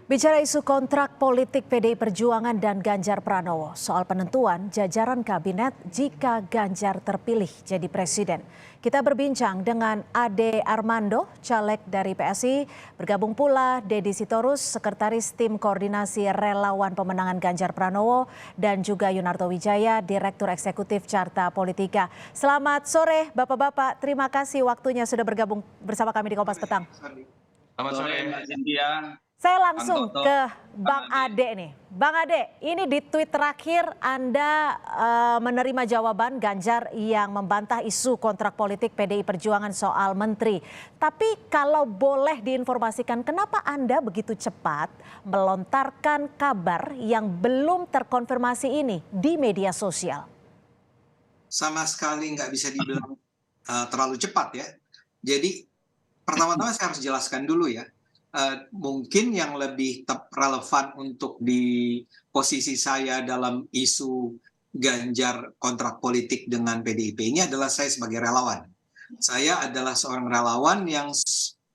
Bicara isu kontrak politik PDI Perjuangan dan Ganjar Pranowo soal penentuan jajaran kabinet jika Ganjar terpilih jadi presiden. Kita berbincang dengan Ade Armando, caleg dari PSI, bergabung pula Dedi Sitorus, sekretaris tim koordinasi relawan pemenangan Ganjar Pranowo, dan juga Yunarto Wijaya, direktur eksekutif Carta Politika. Selamat sore Bapak-bapak, terima kasih waktunya sudah bergabung bersama kami di Kompas Petang. Selamat sore Mbak Cynthia. Saya Bang langsung Toto, ke Bang Bang Ade nih. Bang Ade, ini di tweet terakhir Anda menerima jawaban Ganjar yang membantah isu kontrak politik PDI Perjuangan soal menteri. Tapi kalau boleh diinformasikan, kenapa Anda begitu cepat melontarkan kabar yang belum terkonfirmasi ini di media sosial? Sama sekali nggak bisa dibilang terlalu cepat ya. Jadi pertama-tama saya harus jelaskan dulu ya. Mungkin yang lebih relevan untuk di posisi saya dalam isu Ganjar kontrak politik dengan PDIP ini adalah saya sebagai relawan. Saya adalah seorang relawan yang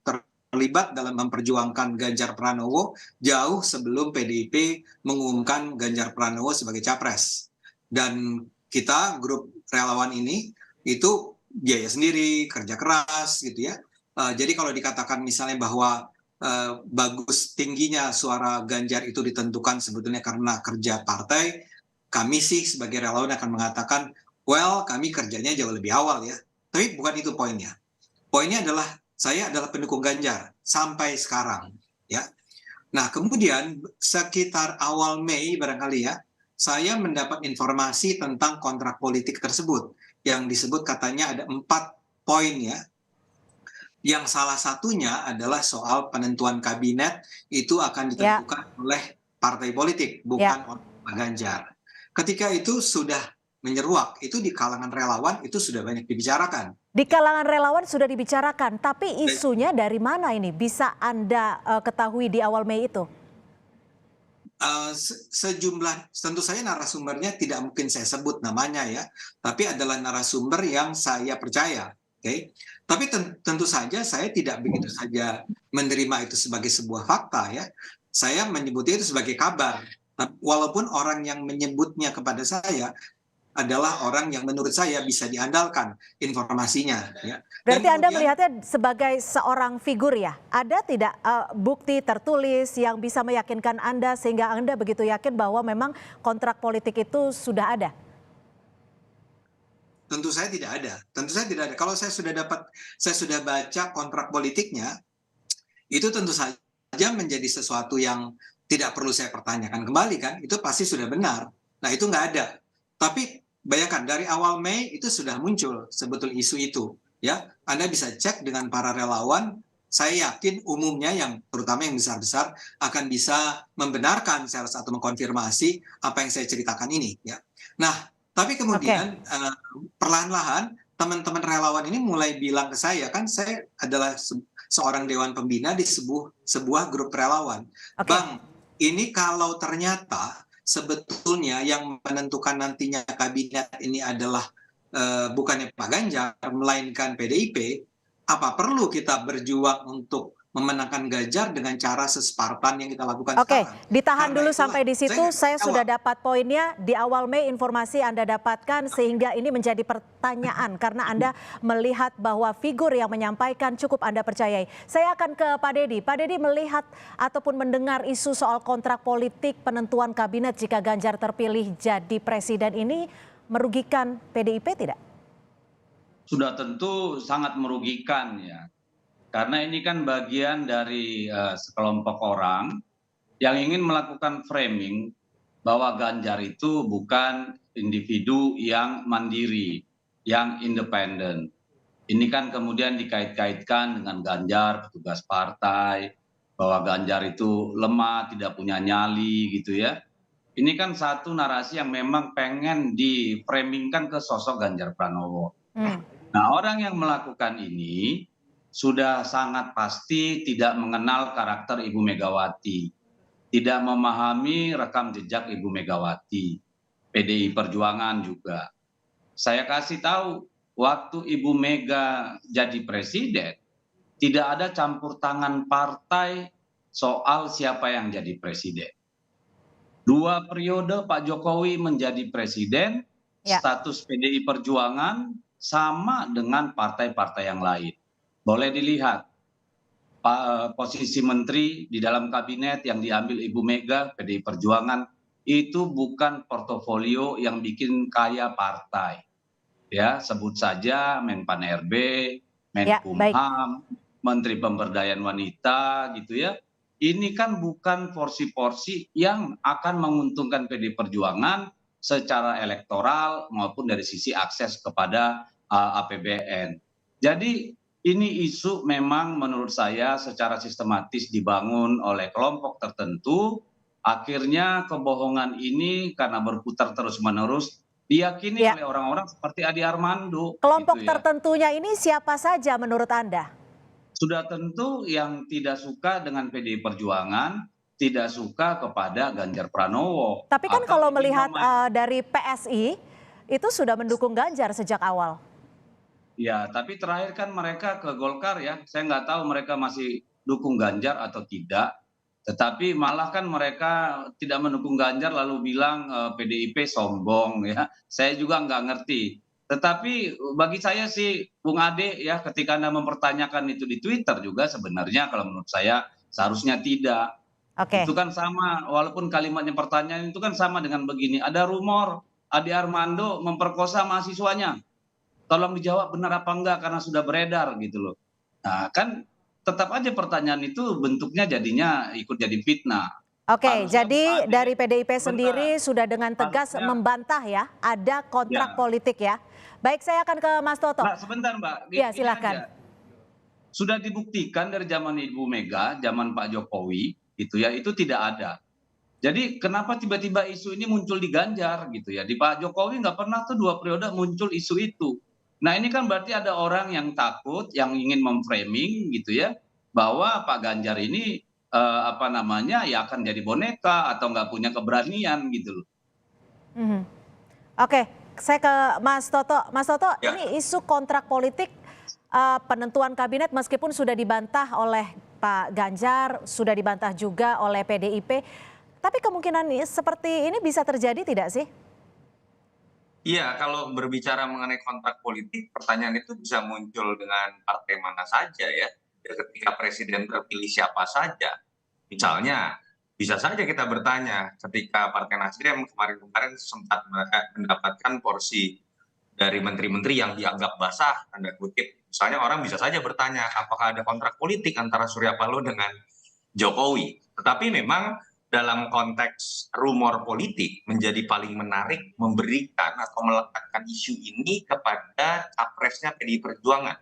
terlibat dalam memperjuangkan Ganjar Pranowo jauh sebelum PDIP mengumumkan Ganjar Pranowo sebagai capres. Dan kita grup relawan ini itu biaya sendiri, kerja keras gitu ya. Jadi kalau dikatakan misalnya bahwa bagus tingginya suara Ganjar itu ditentukan sebetulnya karena kerja partai, kami sih sebagai relawan akan mengatakan, well kami kerjanya jauh lebih awal ya. Tapi bukan itu poinnya. Poinnya adalah saya adalah pendukung Ganjar sampai sekarang ya. Nah kemudian sekitar awal Mei barangkali ya, saya mendapat informasi tentang kontrak politik tersebut yang disebut katanya ada 4 poin ya. Yang salah satunya adalah soal penentuan kabinet itu akan ditentukan oleh partai politik, bukan oleh Pak Ganjar. Ketika itu sudah menyeruak, itu di kalangan relawan itu sudah banyak dibicarakan. Di kalangan relawan sudah dibicarakan, tapi isunya dari mana ini? Bisa Anda ketahui di awal Mei itu? Sejumlah, tentu saja narasumbernya tidak mungkin saya sebut namanya ya, tapi adalah narasumber yang saya percaya. Oke, tapi tentu saja saya tidak begitu saja menerima itu sebagai sebuah fakta ya. Saya menyebutnya itu sebagai kabar. Walaupun orang yang menyebutnya kepada saya adalah orang yang menurut saya bisa diandalkan informasinya. Ya. Berarti Anda melihatnya sebagai seorang figur ya? Ada tidak bukti tertulis yang bisa meyakinkan Anda sehingga Anda begitu yakin bahwa memang kontrak politik itu sudah ada? Tentu saya tidak ada. Tentu saya tidak ada. Kalau saya sudah baca kontrak politiknya, itu tentu saja menjadi sesuatu yang tidak perlu saya pertanyakan kembali kan. Itu pasti sudah benar. Nah itu nggak ada. Tapi bayangkan dari awal Mei itu sudah muncul sebetulnya isu itu. Ya, Anda bisa cek dengan para relawan. Saya yakin umumnya yang terutama yang besar-besar akan bisa membenarkan saya atau mengkonfirmasi apa yang saya ceritakan ini. Ya. Nah, tapi kemudian perlahan-lahan teman-teman relawan ini mulai bilang ke saya, kan saya adalah seorang dewan pembina di sebuah grup relawan. Bang, ini kalau ternyata sebetulnya yang menentukan nantinya kabinet ini adalah bukannya Pak Ganjar, melainkan PDIP, apa perlu kita berjuang untuk memenangkan Ganjar dengan cara sespartan yang kita lakukan sekarang? Ditahan dulu sampai di situ. Saya sudah dapat poinnya. Di awal Mei informasi Anda dapatkan sehingga ini menjadi pertanyaan karena Anda melihat bahwa figur yang menyampaikan cukup Anda percayai. Saya akan ke Pak Dedi. Pak Dedi melihat ataupun mendengar isu soal kontrak politik penentuan kabinet jika Ganjar terpilih jadi presiden ini merugikan PDIP tidak? Sudah tentu sangat merugikan ya. Karena ini kan bagian dari sekelompok orang yang ingin melakukan framing bahwa Ganjar itu bukan individu yang mandiri, yang independen. Ini kan kemudian dikait-kaitkan dengan Ganjar, petugas partai, bahwa Ganjar itu lemah, tidak punya nyali gitu ya. Ini kan satu narasi yang memang pengen diframingkan ke sosok Ganjar Pranowo. Nah, orang yang melakukan ini sudah sangat pasti tidak mengenal karakter Ibu Megawati, tidak memahami rekam jejak Ibu Megawati, PDI Perjuangan juga. Saya kasih tahu, waktu Ibu Mega jadi presiden, tidak ada campur tangan partai soal siapa yang jadi presiden. 2 periode Pak Jokowi menjadi presiden, Ya, status PDI Perjuangan sama dengan partai-partai yang lain. Boleh dilihat posisi menteri di dalam kabinet yang diambil Ibu Mega, PDI Perjuangan, itu bukan portofolio yang bikin kaya partai. Ya, sebut saja Menpan RB, ya, baik. Menkumham, Menteri Pemberdayaan Wanita gitu ya. Ini kan bukan porsi-porsi yang akan menguntungkan PDI Perjuangan secara elektoral maupun dari sisi akses kepada APBN. Jadi ini isu memang menurut saya secara sistematis dibangun oleh kelompok tertentu, akhirnya kebohongan ini karena berputar terus-menerus diyakini Ya, oleh orang-orang seperti Adi Armando gitu kelompok ya. tertentunya ini siapa saja menurut Anda? Sudah tentu yang tidak suka dengan PDI Perjuangan, tidak suka kepada Ganjar Pranowo Tapi kan atau kalau ingin melihat dari PSI itu sudah mendukung Ganjar sejak awal. ya, tapi terakhir kan mereka ke Golkar ya. Saya nggak tahu mereka masih dukung Ganjar atau tidak. Tetapi malah kan mereka tidak mendukung Ganjar lalu bilang PDIP sombong ya. Saya juga nggak ngerti. Tetapi bagi saya sih Bung Ade ya ketika Anda mempertanyakan itu di Twitter juga sebenarnya kalau menurut saya seharusnya tidak. Oke, Itu kan sama walaupun kalimatnya pertanyaan itu kan sama dengan begini. Ada rumor Ade Armando memperkosa mahasiswanya. Tolong dijawab benar apa enggak karena sudah beredar gitu loh. Nah, kan tetap aja pertanyaan itu bentuknya jadinya ikut jadi fitnah. oke. Harusnya Bung Jadi Ade, dari PDIP sebentar, sendiri sudah dengan tegas harusnya membantah ya, ada kontrak ya. politik ya. Baik, saya akan ke Mas Toto. Mbak, sebentar Mbak, Ya, gini silakan. aja. Sudah dibuktikan dari zaman Ibu Mega, zaman Pak Jokowi, gitu ya, itu tidak ada. Jadi kenapa tiba-tiba isu ini muncul di Ganjar gitu ya? Di Pak Jokowi nggak pernah tuh 2 periode muncul isu itu. Nah ini kan berarti ada orang yang takut, yang ingin memframing gitu ya, bahwa Pak Ganjar ini apa namanya ya akan jadi boneka atau nggak punya keberanian gitu loh. Mhm. Oke, saya ke Mas Toto. Mas Toto, Ya. ini isu kontrak politik penentuan kabinet meskipun sudah dibantah oleh Pak Ganjar, sudah dibantah juga oleh PDIP, tapi kemungkinan seperti ini bisa terjadi tidak sih? Iya, kalau berbicara mengenai kontrak politik, pertanyaan itu bisa muncul dengan partai mana saja ya. Ya, ketika presiden terpilih siapa saja. Misalnya, bisa saja kita bertanya ketika Partai Nasdem kemarin-kemarin sempat mendapatkan porsi dari menteri-menteri yang dianggap basah, tanda kutip. Misalnya orang bisa saja bertanya, apakah ada kontrak politik antara Surya Paloh dengan Jokowi. Tetapi memang dalam konteks rumor politik menjadi paling menarik memberikan atau meletakkan isu ini kepada capresnya PDI Perjuangan.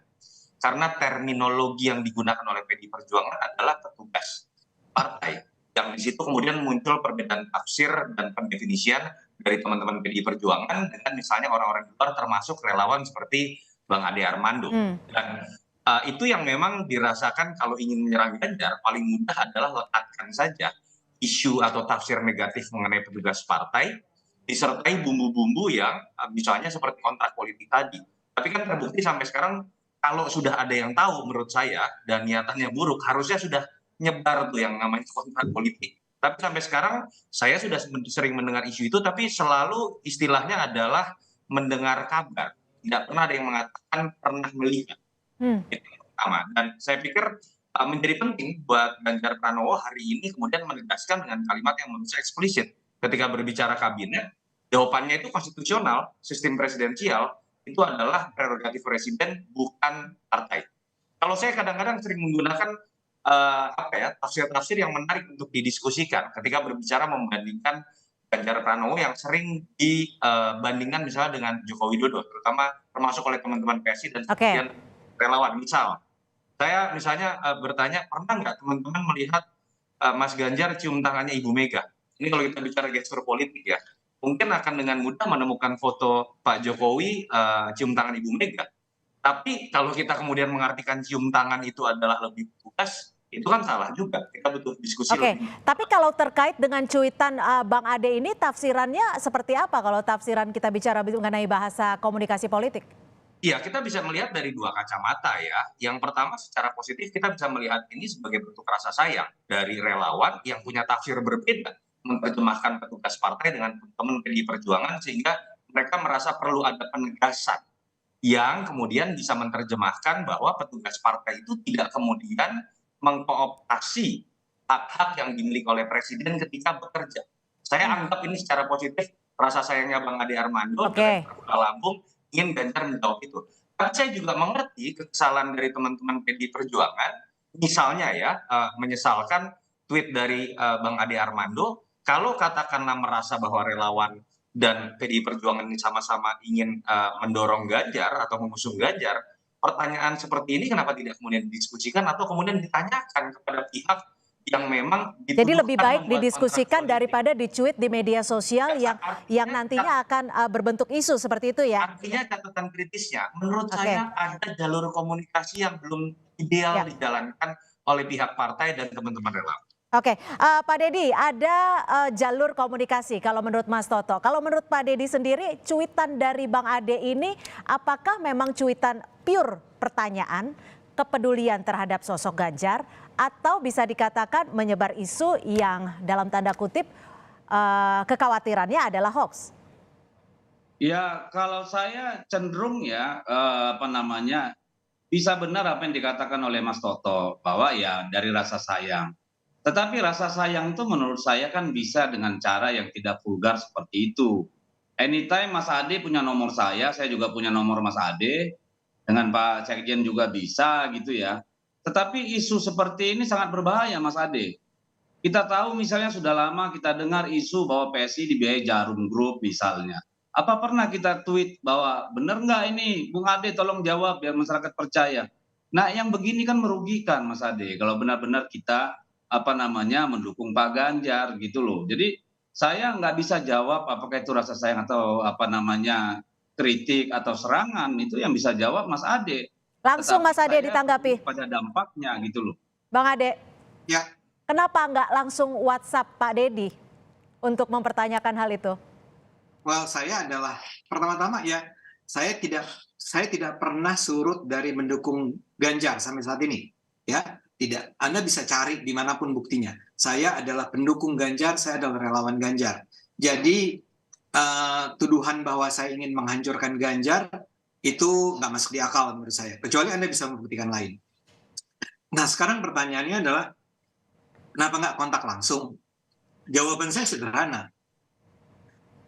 Karena terminologi yang digunakan oleh PDI Perjuangan adalah petugas partai. Yang di situ kemudian muncul perbedaan tafsir dan pendefinisian dari teman-teman PDI Perjuangan dengan misalnya orang-orang di luar termasuk relawan seperti Bang Ade Armando. Dan itu yang memang dirasakan kalau ingin menyerang Ganjar paling mudah adalah letakkan saja isu atau tafsir negatif mengenai petugas partai disertai bumbu-bumbu yang misalnya seperti kontrak politik tadi. Tapi kan terbukti sampai sekarang kalau sudah ada yang tahu menurut saya dan niatannya buruk harusnya sudah nyebar tuh yang namanya kontrak politik. Tapi sampai sekarang saya sudah sering mendengar isu itu tapi selalu istilahnya adalah mendengar kabar. Tidak pernah ada yang mengatakan pernah melihat. Hmm. Itu yang pertama. Dan saya pikir menjadi penting buat Ganjar Pranowo hari ini kemudian menegaskan dengan kalimat yang menurut saya eksplisit ketika berbicara kabinet, jawabannya itu konstitusional, sistem presidensial itu adalah prerogatif presiden bukan partai. Kalau saya kadang-kadang sering menggunakan tafsir-tafsir yang menarik untuk didiskusikan ketika berbicara membandingkan Ganjar Pranowo yang sering dibandingkan misalnya dengan Joko Widodo, terutama termasuk oleh teman-teman PSI dan kemudian relawan. Misal, saya misalnya bertanya, pernah nggak teman-teman melihat Mas Ganjar cium tangannya Ibu Mega? Ini kalau kita bicara gestur politik ya, mungkin akan dengan mudah menemukan foto Pak Jokowi cium tangan Ibu Mega. Tapi kalau kita kemudian mengartikan cium tangan itu adalah lebih tugas, itu kan salah juga. Kita butuh diskusi Oke, lebih. tapi kalau terkait dengan cuitan Bang Ade ini tafsirannya seperti apa kalau tafsiran kita bicara mengenai bahasa komunikasi politik? Iya, kita bisa melihat dari dua kacamata ya. Yang pertama secara positif kita bisa melihat ini sebagai bentuk rasa sayang dari relawan yang punya tafsir berbeda menerjemahkan petugas partai dengan teman PDI Perjuangan sehingga mereka merasa perlu ada penegasan yang kemudian bisa menerjemahkan bahwa petugas partai itu tidak kemudian mengkooptasi hak-hak yang dimiliki oleh presiden ketika bekerja. Saya anggap ini secara positif rasa sayangnya Bang Ade Armando dengan Oke. terbuka lambung ingin Ganjar menjawab itu. Tapi saya juga mengerti kekesalan dari teman-teman PDI Perjuangan, misalnya ya menyesalkan tweet dari Bang Ade Armando, kalau katakanlah merasa bahwa relawan dan PDI Perjuangan ini sama-sama ingin mendorong Ganjar atau mengusung Ganjar, pertanyaan seperti ini kenapa tidak kemudian didiskusikan atau kemudian ditanyakan kepada pihak yang memang Jadi lebih dituduhkan baik membuat kontrak didiskusikan politik. daripada dicuit di media sosial yang nantinya akan berbentuk isu seperti itu ya. Artinya catatan kritisnya, menurut Oke. saya ada jalur komunikasi yang belum ideal Ya. dijalankan oleh pihak partai dan teman-teman relawan. Oke, Pak Deddy, ada jalur komunikasi kalau menurut Mas Toto. Kalau menurut Pak Deddy sendiri, cuitan dari Bang Ade ini apakah memang cuitan pure pertanyaan, kepedulian terhadap sosok Ganjar, atau bisa dikatakan menyebar isu yang dalam tanda kutip kekhawatirannya adalah hoax? Ya, kalau saya cenderung ya, bisa benar apa yang dikatakan oleh Mas Toto, bahwa ya dari rasa sayang. Tetapi rasa sayang itu menurut saya kan bisa dengan cara yang tidak vulgar seperti itu. Anytime Mas Ade punya nomor saya juga punya nomor Mas Ade, dengan Pak Sekjen juga bisa gitu ya. Tetapi isu seperti ini sangat berbahaya Mas Ade. Kita tahu misalnya sudah lama kita dengar isu bahwa PSI dibiayai Jarum Group misalnya. Apa pernah kita tweet bahwa benar nggak ini Bung Ade tolong jawab biar masyarakat percaya. Nah yang begini kan merugikan Mas Ade kalau benar-benar kita mendukung Pak Ganjar gitu loh. Jadi saya nggak bisa jawab apakah itu rasa sayang atau kritik atau serangan, itu yang bisa jawab Mas Ade. Langsung Tetapi Mas Ade saya ditanggapi. pada dampaknya gitu loh. Bang Ade, Ya, kenapa nggak langsung WhatsApp Pak Deddy untuk mempertanyakan hal itu? well saya adalah pertama-tama ya saya tidak pernah surut dari mendukung Ganjar sampai saat ini. Ya, tidak. Anda bisa cari dimanapun buktinya. Saya adalah pendukung Ganjar, saya adalah relawan Ganjar. Jadi tuduhan bahwa saya ingin menghancurkan Ganjar itu nggak masuk di akal menurut saya. Kecuali Anda bisa membuktikan lain. Nah, sekarang pertanyaannya adalah kenapa nggak kontak langsung? Jawaban saya sederhana.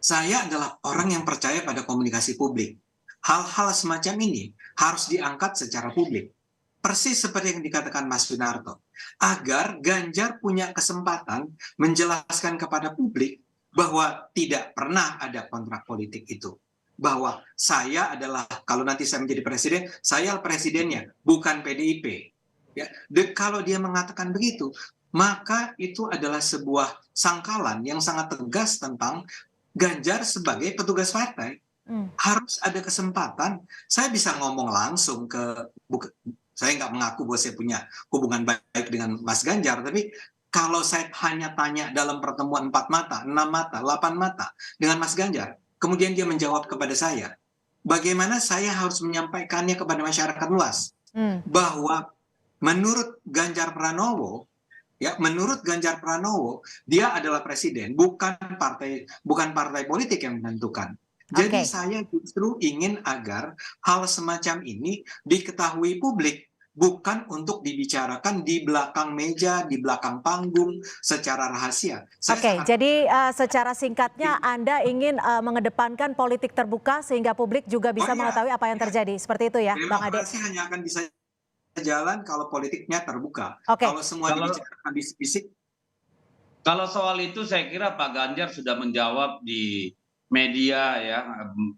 Saya adalah orang yang percaya pada komunikasi publik. Hal-hal semacam ini harus diangkat secara publik. Persis seperti yang dikatakan Mas Sunarto. Agar Ganjar punya kesempatan menjelaskan kepada publik bahwa tidak pernah ada kontrak politik itu. Bahwa saya adalah, kalau nanti saya menjadi presiden, saya presidennya, bukan PDIP. Ya, kalau dia mengatakan begitu, maka itu adalah sebuah sangkalan yang sangat tegas tentang Ganjar sebagai petugas partai. Harus ada kesempatan, saya bisa ngomong langsung saya nggak mengaku bahwa saya punya hubungan baik dengan Mas Ganjar, tapi kalau saya hanya tanya dalam pertemuan 4 mata, 6 mata, 8 mata dengan Mas Ganjar, kemudian dia menjawab kepada saya, bagaimana saya harus menyampaikannya kepada masyarakat luas bahwa menurut Ganjar Pranowo, dia adalah presiden, bukan partai politik yang menentukan. Jadi saya justru ingin agar hal semacam ini diketahui publik, bukan untuk dibicarakan di belakang meja, di belakang panggung, secara rahasia. Jadi secara singkatnya Anda ingin mengedepankan politik terbuka sehingga publik juga bisa mengetahui apa yang terjadi. Seperti itu ya, Bang Ade? Demokrasi hanya akan bisa jalan kalau politiknya terbuka. Kalau semua dibicarakan bisik-bisik. Kalau soal itu saya kira Pak Ganjar sudah menjawab di media ya.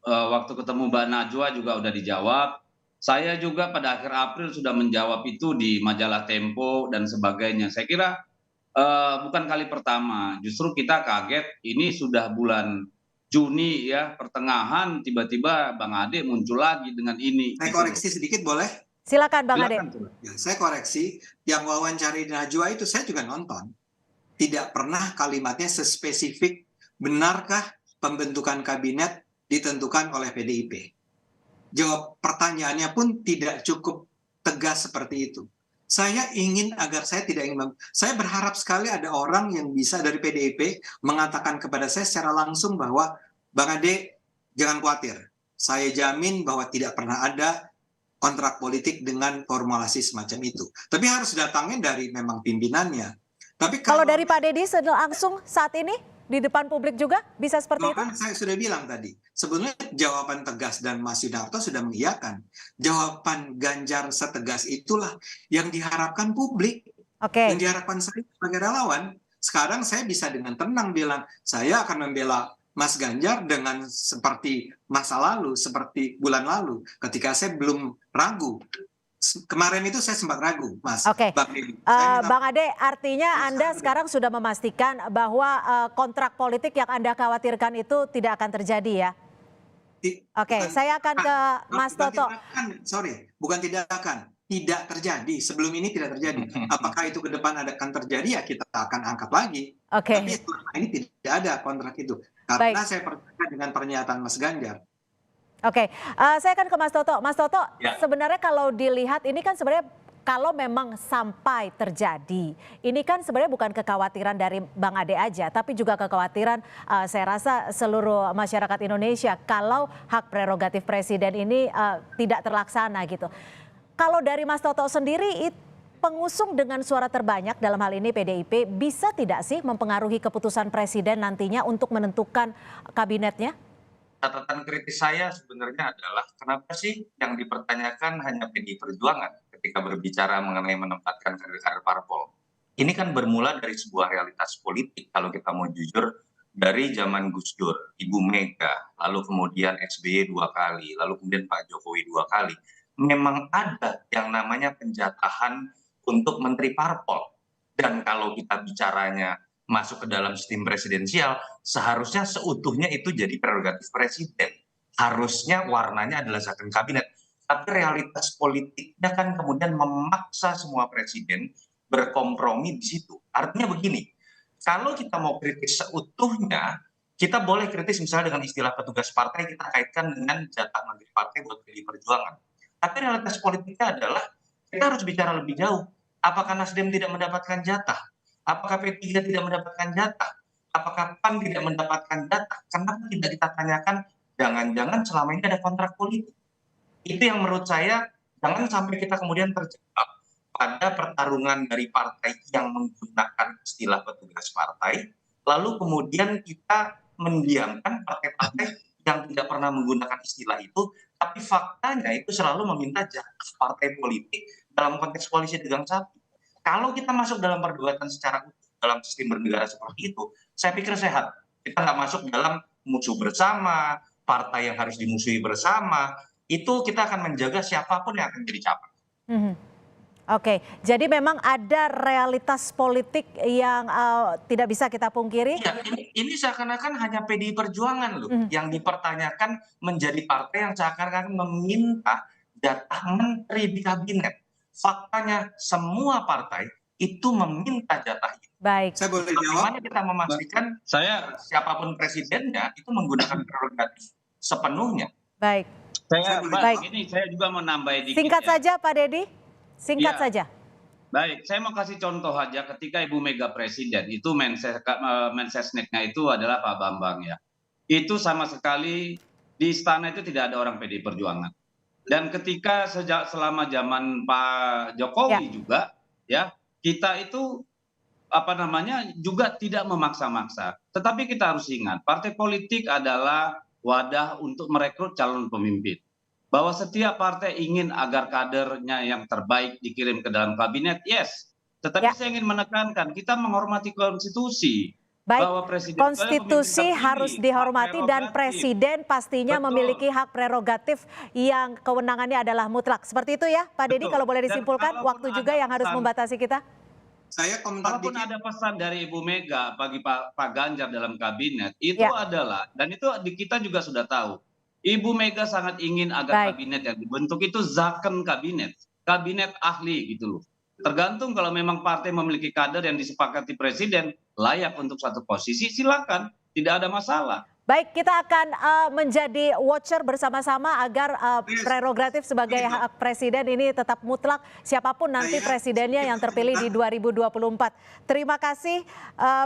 Waktu ketemu Mbak Najwa juga udah dijawab. Saya juga pada akhir April sudah menjawab itu di majalah Tempo dan sebagainya. Saya kira bukan kali pertama. Justru kita kaget ini sudah bulan Juni ya, pertengahan tiba-tiba Bang Ade muncul lagi dengan ini. Saya koreksi sedikit boleh? Silakan Bang Ade. Ya, saya koreksi, yang wawancari Najwa itu saya juga nonton. Tidak pernah kalimatnya sespesifik benarkah pembentukan kabinet ditentukan oleh PDIP. jawab pertanyaannya pun tidak cukup tegas seperti itu. Saya berharap sekali ada orang yang bisa dari PDIP mengatakan kepada saya secara langsung bahwa Bang Ade, jangan khawatir. Saya jamin bahwa tidak pernah ada kontrak politik dengan formulasi semacam itu. Tapi harus datangnya dari memang pimpinannya. Tapi Kalau dari Pak Deddy langsung saat ini di depan publik juga bisa seperti itu? Kan saya sudah bilang tadi, sebenarnya jawaban tegas dan Mas Yunarto sudah mengiyakan. Jawaban Ganjar setegas itulah yang diharapkan publik, Oke. yang diharapkan saya sebagai relawan. Sekarang saya bisa dengan tenang bilang, saya akan membela Mas Ganjar dengan seperti masa lalu, seperti bulan lalu, ketika saya belum ragu. Kemarin itu saya sempat ragu, Mas. Oke, Bang Deddy. Bang Ade, artinya Anda sekarang sudah memastikan bahwa kontrak politik yang Anda khawatirkan itu tidak akan terjadi ya? Oke, saya akan ke Mas Toto. Bukan tidak akan. Tidak terjadi. Sebelum ini tidak terjadi. Apakah itu ke depan akan terjadi, ya kita akan angkat lagi. Oke. Tapi selama ini tidak ada kontrak itu. Karena saya percaya dengan pernyataan Mas Ganjar. Oke, saya akan ke Mas Toto. Mas Toto, Ya. sebenarnya kalau dilihat ini kan sebenarnya kalau memang sampai terjadi, ini kan sebenarnya bukan kekhawatiran dari Bang Ade aja, tapi juga kekhawatiran saya rasa seluruh masyarakat Indonesia kalau hak prerogatif presiden ini tidak terlaksana gitu. Kalau dari Mas Toto sendiri, pengusung dengan suara terbanyak dalam hal ini PDIP bisa tidak sih mempengaruhi keputusan presiden nantinya untuk menentukan kabinetnya? Catatan kritis saya sebenarnya adalah kenapa sih yang dipertanyakan hanya PDI Perjuangan ketika berbicara mengenai menempatkan kader-kader parpol. Ini kan bermula dari sebuah realitas politik kalau kita mau jujur, dari zaman Gus Dur, Ibu Mega, lalu kemudian SBY 2 kali, lalu kemudian Pak Jokowi 2 kali. Memang ada yang namanya penjatahan untuk menteri parpol. Dan kalau kita bicaranya masuk ke dalam sistem presidensial, seharusnya seutuhnya itu jadi prerogatif presiden. Harusnya warnanya adalah zakon kabinet. Tapi realitas politiknya kan kemudian memaksa semua presiden berkompromi di situ. Artinya begini, kalau kita mau kritis seutuhnya, kita boleh kritis misalnya dengan istilah petugas partai, kita kaitkan dengan jatah menteri partai buat PDI Perjuangan. Tapi realitas politiknya adalah kita harus bicara lebih jauh. Apakah Nasdem tidak mendapatkan jatah? Apakah P3 tidak mendapatkan jatah? Apakah PAN tidak mendapatkan jatah? Kenapa tidak kita tanyakan, jangan-jangan selama ini ada kontrak politik? Itu yang menurut saya, jangan sampai kita kemudian terjebak pada pertarungan dari partai yang menggunakan istilah petugas partai, lalu kemudian kita mendiamkan partai-partai yang tidak pernah menggunakan istilah itu, tapi faktanya itu selalu meminta jatah partai politik dalam konteks koalisi dagang sapi. Kalau kita masuk dalam perdebatan secara utuh dalam sistem bernegara seperti itu, saya pikir sehat. Kita nggak masuk dalam musuh bersama, partai yang harus dimusuhi bersama. Itu kita akan menjaga siapapun yang akan jadi capres. Oke, jadi memang ada realitas politik yang tidak bisa kita pungkiri. Ya, ini seakan-akan hanya PDI Perjuangan loh yang dipertanyakan menjadi partai yang seakan-akan meminta jatah menteri di kabinet. Faktanya semua partai itu meminta jatah itu. Baik. Saya boleh jawab? Bagaimana kita memastikan siapapun presidennya itu menggunakan prerogatif sepenuhnya? Baik. Saya juga mau nambahin dikit. Singkat saja Pak Deddy, singkat saja. Baik, saya mau kasih contoh aja ketika Ibu Mega presiden, itu Mensesneknya itu adalah Pak Bambang ya. Itu sama sekali di istana itu tidak ada orang PDI Perjuangan. Dan ketika selama zaman Pak Jokowi juga ya, kita itu juga tidak memaksa-maksa. Tetapi kita harus ingat, partai politik adalah wadah untuk merekrut calon pemimpin. Bahwa setiap partai ingin agar kadernya yang terbaik dikirim ke dalam kabinet, yes. Tetapi saya ingin menekankan, kita menghormati konstitusi. Baik, bahwa konstitusi harus dihormati dan presiden pastinya memiliki hak prerogatif yang kewenangannya adalah mutlak. Seperti itu ya Pak Deddy, kalau boleh disimpulkan, waktu juga yang harus membatasi kita. Kalaupun ada pesan dari Ibu Mega bagi Pak Ganjar dalam kabinet, itu adalah, dan itu kita juga sudah tahu, Ibu Mega sangat ingin agar kabinet yang dibentuk itu zakon kabinet ahli gitu loh. Tergantung kalau memang partai memiliki kader yang disepakati presiden layak untuk satu posisi, silakan, tidak ada masalah. Baik, kita akan menjadi watcher bersama-sama agar prerogatif sebagai hak presiden ini tetap mutlak siapapun nanti presidennya yang terpilih di 2024. Terima kasih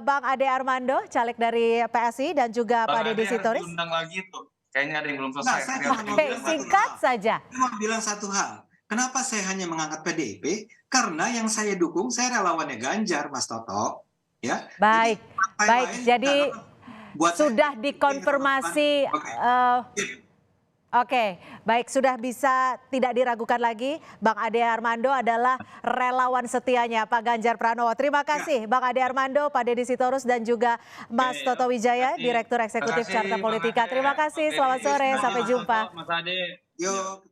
Bang Ade Armando, caleg dari PSI, dan juga Pak Deddy Sitorus. Undang lagi tuh. Kayaknya ada yang belum selesai. Oke, singkat saja. Saya mau bilang satu hal. Kenapa saya hanya mengangkat PDIP? Karena yang saya dukung, saya relawannya Ganjar, Mas Toto. Ya. Baik, baik. Jadi sudah saya, dikonfirmasi. Oke, baik, sudah bisa tidak diragukan lagi. Bang Ade Armando adalah relawan setianya Pak Ganjar Pranowo. Terima kasih Bang Ade Armando, Pak Deddy Sitorus, dan juga Mas Toto Wijaya, Direktur Eksekutif Carta Politika. Terima kasih, selamat sore, sampai jumpa. Mas Ade. Yuk.